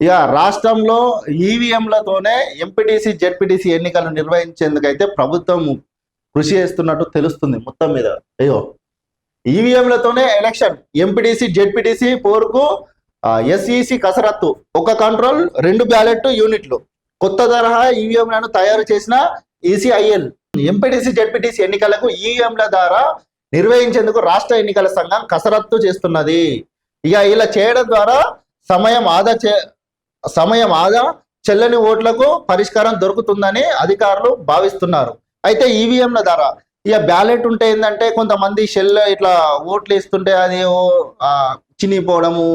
ఇక రాష్ట్రంలో ఈవీఎంలతోనే MPTC ZPTC ఎన్నికలు నిర్వహించేందుకైతే ప్రభుత్వం కృషి చేస్తున్నట్టు తెలుస్తుంది మొత్తం మీద. అయ్యో, ఈవీఎంలతోనే ఎలక్షన్, ఎంపీటీసీ జెడ్పీటీసీ పోరుకు ఎస్ఈసి కసరత్తు, ఒక కంట్రోల్ 2 బ్యాలెట్ యూనిట్లు, కొత్త తరహా ఈవీఎంలను తయారు చేసిన ఈసీఐఎల్. ఎంపీటీసీ జెడ్పీటీసీ ఎన్నికలకు ఈవీఎంల ద్వారా నిర్వహించేందుకు రాష్ట్ర ఎన్నికల సంఘం కసరత్తు చేస్తున్నది. ఇక ఇలా చేయడం ద్వారా సమయం ఆదా, చెల్లని ఓట్లకు పరిష్కారం దొరుకుతుందని అధికారులు భావిస్తున్నారు. అయితే ఈవీఎంల ద్వారా ఇక బ్యాలెట్ ఉంటే ఏంటంటే కొంతమంది షెల్ ఇట్లా ఓట్లు వేస్తుంటే అది చినిగిపోవడము,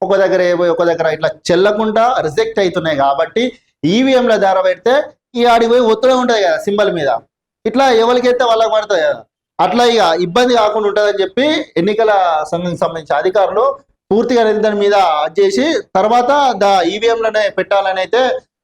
ఒక దగ్గర ఇట్లా చెల్లకుండా రిజెక్ట్ అవుతున్నాయి. కాబట్టి ఈవీఎంల ద్వారా పెడితే ఈ ఆడికి పోయి ఒత్తిడి ఉంటుంది కదా సింబల్ మీద, ఇట్లా ఎవరికైతే వాళ్ళకి పడుతుంది కదా, అట్లా ఇక ఇబ్బంది కాకుండా ఉంటుందని చెప్పి ఎన్నికల సంఘం సంబంధించిన అధికారులు పూర్తిగా దాని మీద చేసి తర్వాత ఈవీఎంలనే పెట్టాలని అయితే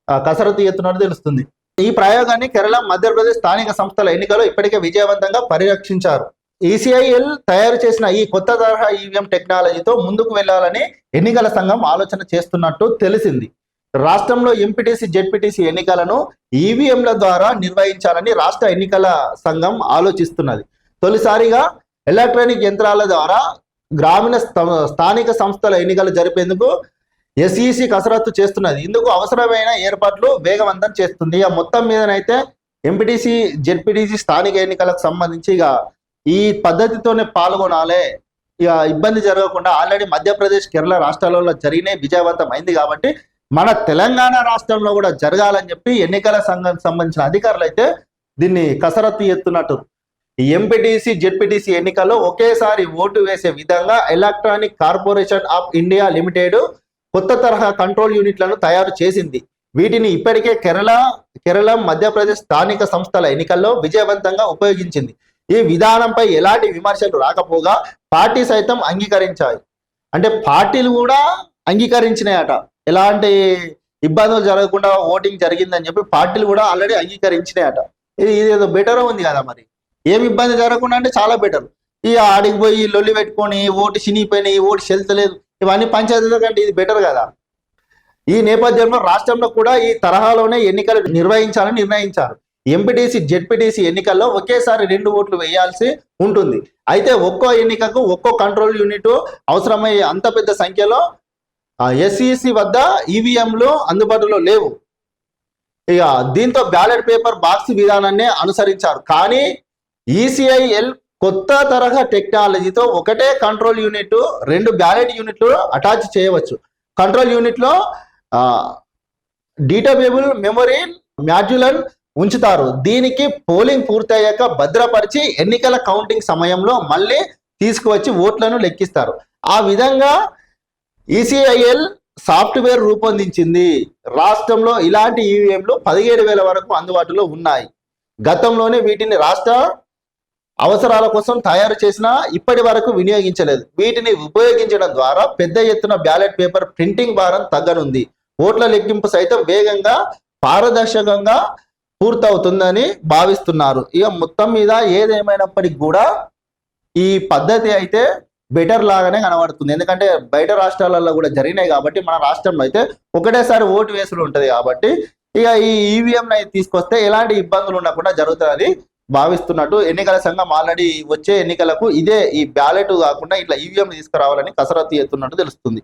కసరత్తు చేస్తున్నట్టు తెలుస్తుంది. ఈ ప్రయోగాన్ని కేరళ, మధ్యప్రదేశ్ స్థానిక సంస్థల ఎన్నికలు ఇప్పటికే విజయవంతంగా పరిరక్షించారు. ఈసీఐఎల్ తయారు చేసిన ఈ కొత్త తరహా ఈవీఎం టెక్నాలజీతో ముందుకు వెళ్లాలని ఎన్నికల సంఘం ఆలోచన చేస్తున్నట్టు తెలిసింది. రాష్ట్రంలో ఎంపీటీసీ జెడ్పీటీసీ ఎన్నికలను ఈవీఎంల ద్వారా నిర్వహించాలని రాష్ట్ర ఎన్నికల సంఘం ఆలోచిస్తున్నది. తొలిసారిగా ఎలక్ట్రానిక్ యంత్రాల ద్వారా గ్రామీణ స్థానిక సంస్థల ఎన్నికలు జరిపేందుకు ఎస్ఈసి కసరత్తు చేస్తున్నది. ఇందుకు అవసరమైన ఏర్పాట్లు వేగవంతం చేస్తుంది. ఇక మొత్తం మీదనైతే ఎంపీటీసీ జెడ్పీటీసీ స్థానిక ఎన్నికలకు సంబంధించి ఇక ఈ పద్ధతితోనే పాల్గొనాలి, ఇక ఇబ్బంది జరగకుండా. ఆల్రెడీ మధ్యప్రదేశ్, కేరళ రాష్ట్రాలలో జరిగినాయి, విజయవంతం అయింది. కాబట్టి మన తెలంగాణ రాష్ట్రంలో కూడా జరగాలని చెప్పి ఎన్నికల సంఘం సంబంధించిన అధికారులు అయితే దీన్ని కసరత్తు చేస్తున్నట్టు. ఎంపీటీసీ జెడ్పీటీసీ ఎన్నికల్లో ఒకేసారి ఓటు వేసే విధంగా electronic corporation of India limited కొత్త తరహా కంట్రోల్ యూనిట్లను తయారు చేసింది. వీటిని ఇప్పటికే కేరళ, మధ్యప్రదేశ్ స్థానిక సంస్థల ఎన్నికల్లో విజయవంతంగా ఉపయోగించింది. ఈ విధానంపై ఎలాంటి విమర్శలు రాకపోగా పార్టీ సైతం అంగీకరించాయి. అంటే పార్టీలు కూడా అంగీకరించినాయట, ఎలాంటి ఇబ్బందులు జరగకుండా ఓటింగ్ జరిగిందని చెప్పి పార్టీలు కూడా ఆల్రెడీ అంగీకరించినాయట. ఇదేదో బెటర్ ఉంది కదా, మరి ఏమి ఇబ్బంది జరగకుండా అంటే చాలా బెటర్. ఈ ఆడికి పోయి లొల్లి పెట్టుకొని ఓటు చినిగిపోయినాయి, ఓటు చెల్తలేదు, ఇవన్నీ పంచాయతీల కంటే ఇది బెటర్ కదా. ఈ నేపథ్యంలో రాష్ట్రంలో కూడా ఈ తరహాలోనే ఎన్నికలు నిర్వహించాలని నిర్ణయించారు. ఎంపీటీసీ జెడ్పీటీసీ ఎన్నికల్లో ఒకేసారి 2 ఓట్లు వేయాల్సి ఉంటుంది. అయితే ఒక్కో ఎన్నికకు ఒక్కో కంట్రోల్ యూనిట్ అవసరమయ్యే అంత పెద్ద సంఖ్యలో ఎస్ఈసి వద్ద ఈవీఎంలు అందుబాటులో లేవు. ఇక దీంతో బ్యాలెట్ పేపర్ బాక్స్ విధానాన్ని అనుసరించారు. కానీ ఈసీఐఎల్ కొత్త తరహా టెక్నాలజీతో ఒకటే కంట్రోల్ యూనిట్ 2 బ్యాలెట్ యూనిట్లు అటాచ్ చేయవచ్చు. కంట్రోల్ యూనిట్లో డేటాబేబుల్ మెమరీ మాడ్యూల్ ఉంచుతారు. దీనికి పోలింగ్ పూర్తయ్యాక భద్రపరిచి ఎన్నికల కౌంటింగ్ సమయంలో మళ్ళీ తీసుకువచ్చి ఓట్లను లెక్కిస్తారు. ఆ విధంగా ఈసీఐఎల్ సాఫ్ట్వేర్ రూపొందించింది. రాష్ట్రంలో ఇలాంటి ఈవీఎంలు 17,000 వరకు అందుబాటులో ఉన్నాయి. గతంలోనే వీటిని రాష్ట్ర అవసరాల కోసం తయారు చేసినా ఇప్పటి వరకు వినియోగించలేదు. వీటిని ఉపయోగించడం ద్వారా పెద్ద ఎత్తున బ్యాలెట్ పేపర్ ప్రింటింగ్ భారం తగ్గనుంది. ఓట్ల లెక్కింపు సైతం వేగంగా, పారదర్శకంగా పూర్తవుతుందని భావిస్తున్నారు. ఇక మొత్తం మీద ఏదేమైనప్పటికీ కూడా ఈ పద్ధతి అయితే బెటర్ లాగానే కనబడుతుంది. ఎందుకంటే బయట రాష్ట్రాలలో కూడా జరిగినాయి కాబట్టి మన రాష్ట్రంలో అయితే ఒకటేసారి ఓటు వేసులు ఉంటుంది. కాబట్టి ఇక ఈ ఈవీఎం తీసుకొస్తే ఎలాంటి ఇబ్బందులు ఉండకుండా జరుగుతుందని భావిస్తున్నట్టు ఎన్నికల సంఘం ఆల్రెడీ వచ్చే ఎన్నికలకు ఇదే ఈ బ్యాలెట్ కాకుండా ఇట్లా ఈవీఎం తీసుకురావాలని కసరత్తు చేస్తున్నట్టు తెలుస్తుంది.